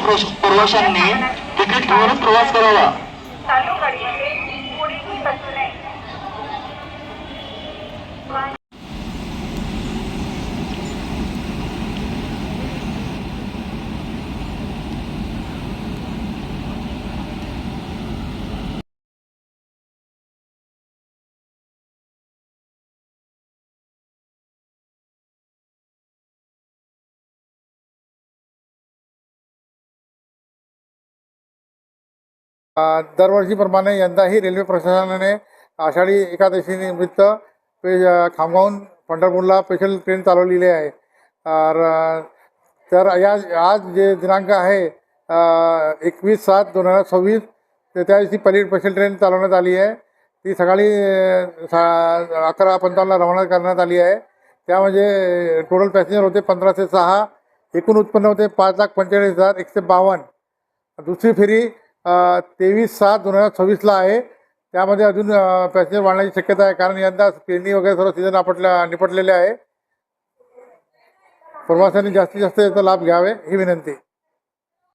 प्रवाशांनी तिकीट घेऊनच प्रवास करावा। चालू गाडीमध्ये कोणीही बसू नये। दरवर्षीप्रमाणे यंदाही रेल्वे प्रशासनाने आषाढी एकादशीनिमित्त खामगावहून पंढरपूरला स्पेशल ट्रेन चालवलेली आहे। तर आज जे दिनांक आहे 21/7/2026 त्या दिवशी पहिली स्पेशल ट्रेन चालवण्यात आली आहे। ती सकाळी 11:55ला रवाना करण्यात आली आहे। त्यामध्ये टोटल पॅसेंजर होते 1506, एकूण उत्पन्न होते 5,45,152। दुसरी फेरी 23/7/2026ला आहे। त्यामध्ये अजून पॅसेंजर वाढण्याची शक्यता आहे, कारण यंदा पेरणी वगैरे सर्व सीझन निपटलेले आहे। प्रवाशांनी जास्तीत जास्त याचा लाभ घ्यावे ही विनंती।